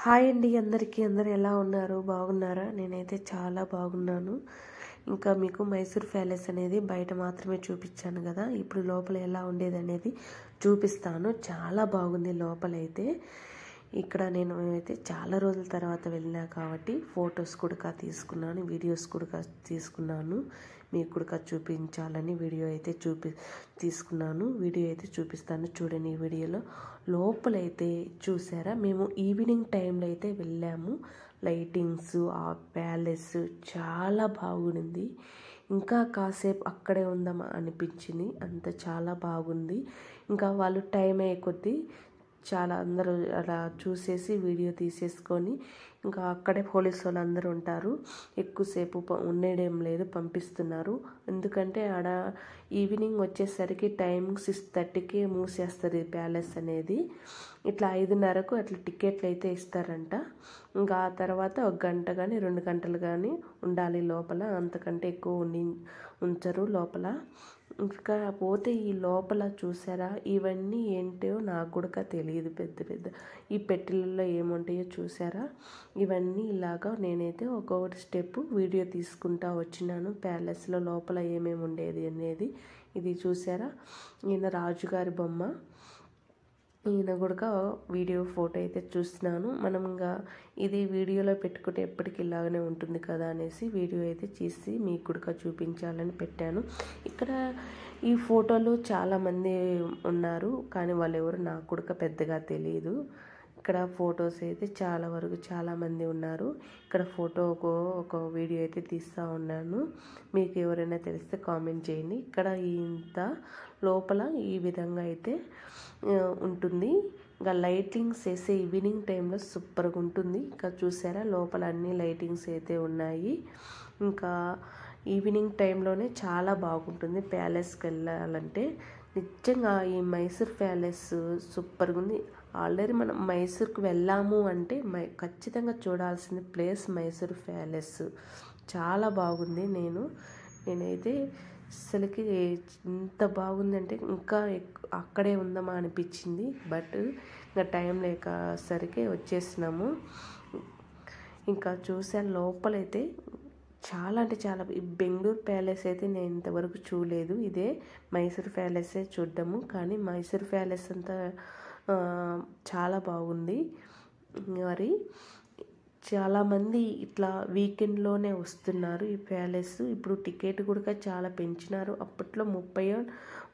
Hi అండి అందరికీ. అందరూ ఎలా ఉన్నారు? బాగున్నారా? నేనైతే చాలా బాగున్నాను. ఇంకా మీకు మైసూర్ ప్యాలెస్ అనేది బయట మాత్రమే చూపించాను కదా, ఇప్పుడు లోపల ఎలా ఉండేది అనేది చూపిస్తాను. చాలా బాగుంది లోపలైతే. ఇక్కడ నేను అయితే చాలా రోజుల తర్వాత వెళ్ళినా కాబట్టి ఫొటోస్ కూడా తీసుకున్నాను, వీడియోస్ కూడా తీసుకున్నాను. మీకు కూడా చూపించాలని వీడియో అయితే తీసుకున్నాను. వీడియో అయితే చూపిస్తాను చూడండి. ఈ వీడియోలో లోపలైతే చూసారా, మేము ఈవినింగ్ టైంలో అయితే వెళ్ళాము. లైటింగ్స్, ఆ ప్యాలెస్ చాలా బాగుంది. ఇంకా కాసేపు అక్కడే ఉందామా అనిపించింది, అంత చాలా బాగుంది. ఇంకా వాళ్ళు టైం అయ్యే కొద్దీ చాలా అందరూ అలా చూసేసి వీడియో తీసేసుకొని ఇంకా అక్కడే పోలీసు వాళ్ళు అందరూ ఉంటారు. ఎక్కువసేపు ఉండేదేం లేదు, పంపిస్తున్నారు. ఎందుకంటే ఆడ ఈవినింగ్ వచ్చేసరికి టైం 6:30కి మూసేస్తుంది ప్యాలెస్ అనేది. ఇట్లా 5:30కు అట్లా టికెట్లు అయితే ఇస్తారంట. ఇంకా ఆ తర్వాత 1 గంట కానీ 2 గంటలు కానీ ఉండాలి లోపల, అంతకంటే ఎక్కువ ఉంచరు లోపల. ఇంకా పోతే ఈ లోపల చూసారా, ఇవన్నీ ఏంటో నాకు కూడా తెలియదు. పెద్ద పెద్ద ఈ పెట్టెలలో ఏముంటాయో చూసారా, ఇవన్నీ ఇలాగా నేనైతే ఒక్కొక్కటి స్టెప్ వీడియో తీసుకుంటా వచ్చినాను. ప్యాలెస్లో లోపల ఏమేమి ఉండేది అనేది. ఇది చూసారా, ఈయన రాజుగారి బొమ్మ. ఈయన కూడా వీడియో ఫోటో అయితే చూస్తున్నాను. మనం ఇంకా ఇది వీడియోలో పెట్టుకుంటే ఎప్పటికీ ఇలాగనే ఉంటుంది కదా అనేసి వీడియో అయితే తీసి మీకు కూడా చూపించాలని పెట్టాను. ఇక్కడ ఈ ఫోటోలో చాలామంది ఉన్నారు, కానీ వాళ్ళు ఎవరు నాకు కూడా పెద్దగా తెలియదు. ఇక్కడ ఫొటోస్ అయితే చాలా వరకు చాలామంది ఉన్నారు. ఇక్కడ ఫోటో ఒక వీడియో అయితే తీస్తూ ఉన్నాను. మీకు ఎవరైనా తెలిస్తే కామెంట్ చేయండి. ఇక్కడ ఇంత లోపల ఈ విధంగా అయితే ఉంటుంది. ఇంకా లైటింగ్స్ వేసే ఈవినింగ్ టైంలో సూపర్గా ఉంటుంది. ఇంకా చూసారా లోపల అన్ని లైటింగ్స్ అయితే ఉన్నాయి. ఇంకా ఈవినింగ్ టైంలోనే చాలా బాగుంటుంది ప్యాలెస్కి వెళ్ళాలంటే. నిజంగా ఈ మైసూర్ ప్యాలెస్ సూపర్గా ఉంది. ఆల్రెడీ మనం మైసూర్కి వెళ్ళాము అంటే ఖచ్చితంగా చూడాల్సిన ప్లేస్ మైసూర్ ప్యాలెస్. చాలా బాగుంది. నేనైతే అసలుకి ఎంత బాగుందంటే ఇంకా అక్కడే ఉందామా అనిపించింది. బట్ ఇంకా టైం లేకసరికి వచ్చేసినాము. ఇంకా చూసాను లోపలైతే చాలా అంటే చాలా. ఈ బెంగళూరు ప్యాలెస్ అయితే నేను ఇంతవరకు చూడలేదు. ఇదే మైసూర్ ప్యాలెసే చూడ్డాము. కానీ మైసూర్ ప్యాలెస్ అంతా చాలా బాగుంది. మరి చాలామంది ఇట్లా వీకెండ్లోనే వస్తున్నారు ఈ ప్యాలెస్. ఇప్పుడు టికెట్ కూడా చాలా పెంచినారు. అప్పట్లో 30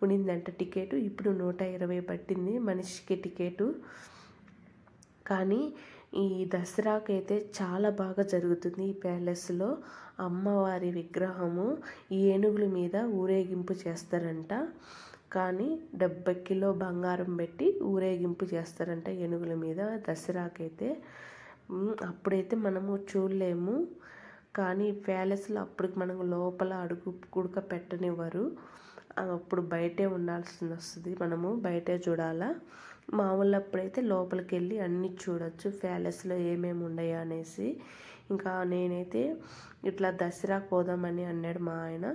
ఉండిందంట టికెట్, ఇప్పుడు 120 పట్టింది మనిషికి టికెటు. కానీ ఈ దసరాకైతే చాలా బాగా జరుగుతుంది ఈ ప్యాలెస్లో. అమ్మవారి విగ్రహము ఈ ఏనుగుల మీద ఊరేగింపు చేస్తారంట. కానీ 70 కిలో బంగారం పెట్టి ఊరేగింపు చేస్తారంట ఏనుగుల మీద దసరాకైతే. అప్పుడైతే మనము చూడలేము. కానీ ప్యాలెస్లో అప్పటికి మనకు లోపల అడుగు కుడక పెట్టనివ్వరు. అప్పుడు బయటే ఉండాల్సి వస్తుంది, మనము బయటే చూడాలా. మామూలు అప్పుడైతే లోపలికి వెళ్ళి అన్నీ చూడొచ్చు ప్యాలెస్లో ఏమేమి ఉన్నాయా అనేసి. ఇంకా నేనైతే ఇట్లా దసరాకు పోదామని అన్నాడు మా ఆయన.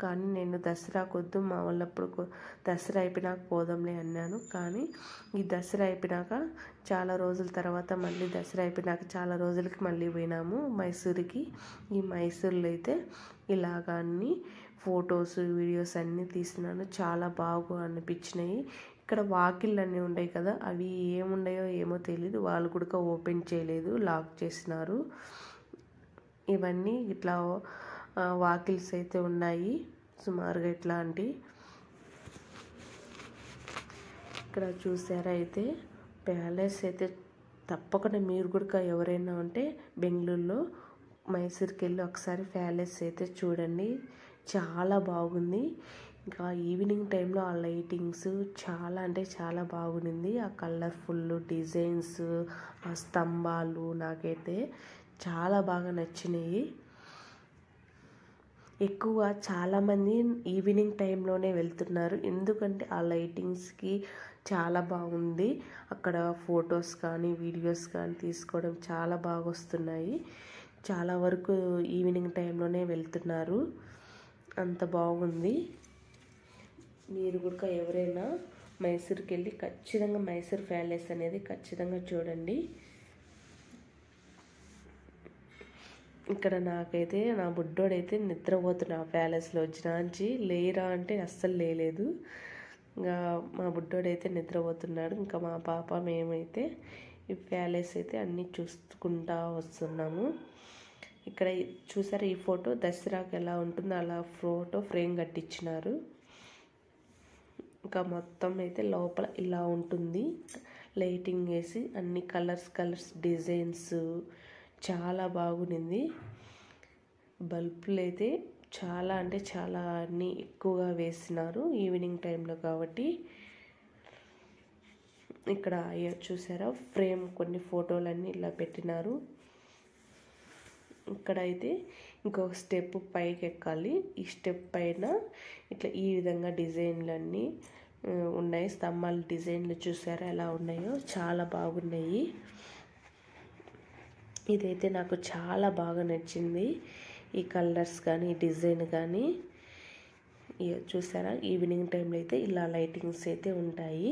కానీ నేను దసరాకు వద్దు, మా వాళ్ళప్పుడు దసరా అయిపోయినాక పోదాంలే అన్నాను. కానీ ఈ దసరా అయిపోయినాక చాలా రోజుల తర్వాత మళ్ళీ దసరా అయిపోయినాక చాలా రోజులకి మళ్ళీ పోయినాము మైసూరుకి. ఈ మైసూర్లో అయితే ఇలాగ అన్నీ ఫొటోస్ వీడియోస్ అన్నీ తీసినాను. చాలా బాగా అనిపించినాయి. ఇక్కడ వాకిళ్ళు అన్నీ ఉన్నాయి కదా, అవి ఏమున్నాయో ఏమో తెలీదు. వాళ్ళు కూడా ఓపెన్ చేయలేదు, లాక్ చేసినారు. ఇవన్నీ ఇట్లా వాకిల్స్ అయితే ఉన్నాయి సుమారుగా ఇట్లాంటి. ఇక్కడ చూసారా అయితే ప్యాలెస్ అయితే తప్పకుండా మీరు కూడా ఎవరైనా ఉంటే బెంగళూరులో మైసూర్కి వెళ్ళి ఒకసారి ప్యాలెస్ అయితే చూడండి. చాలా బాగుంది. ఇంకా ఈవినింగ్ టైంలో ఆ లైటింగ్స్ చాలా అంటే చాలా బాగుంది. ఆ కలర్ఫుల్ డిజైన్స్, ఆ స్తంభాలు నాకైతే చాలా బాగా నచ్చినాయి. ఎక్కువ చాలామంది ఈవినింగ్ టైంలోనే వెళ్తున్నారు, ఎందుకంటే ఆ లైటింగ్స్కి చాలా బాగుంది. అక్కడ ఫొటోస్ కానీ వీడియోస్ కానీ తీసుకోవడం చాలా బాగా వస్తున్నాయి. చాలా వరకు ఈవినింగ్ టైంలోనే వెళ్తున్నారు, అంత బాగుంది. మీరు కూడా ఎవరైనా మైసూర్కి వెళ్ళి ఖచ్చితంగా మైసూర్ ప్యాలెస్ అనేది ఖచ్చితంగా చూడండి. ఇక్కడ నాకైతే నా బుడ్డోడైతే నిద్రపోతున్నా ప్యాలెస్లో వచ్చినాంచి లేరా అంటే అస్సలు లేలేదు. ఇంకా మా బుడ్డోడైతే నిద్రపోతున్నాడు. ఇంకా మా పాప మేమైతే ఈ ప్యాలెస్ అయితే అన్నీ చూసుకుంటా వస్తున్నాము. ఇక్కడ చూసారా ఈ ఫోటో దసరాకి ఎలా ఉంటుందో అలా ఫోటో ఫ్రేమ్ కట్టించినారు. ఇంకా మొత్తం అయితే లోపల ఇలా ఉంటుంది, లైటింగ్ వేసి అన్ని కలర్స్ డిజైన్స్ చాలా బాగుంది. బల్బులు అయితే చాలా అంటే చాలా అన్నీ ఎక్కువగా వేసినారు ఈవినింగ్ టైంలో కాబట్టి. ఇక్కడ చూసారా ఫ్రేమ్ కొన్ని ఫోటోలన్నీ ఇలా పెట్టినారు. ఇక్కడ అయితే ఇంకొక స్టెప్ పైకి ఎక్కాలి. ఈ స్టెప్ పైన ఇట్లా ఈ విధంగా డిజైన్లన్నీ ఉన్నాయి. స్తంభాల డిజైన్లు చూసారా ఎలా ఉన్నాయో, చాలా బాగున్నాయి. ఇదైతే నాకు చాలా బాగా నచ్చింది. ఈ కలర్స్ కానీ డిజైన్ కానీ చూసారా ఈవినింగ్ టైంలో అయితే ఇలా లైటింగ్స్ అయితే ఉంటాయి.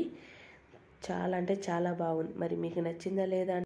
చాలా అంటే చాలా బాగుంది. మరి మీకు నచ్చిందా లేదా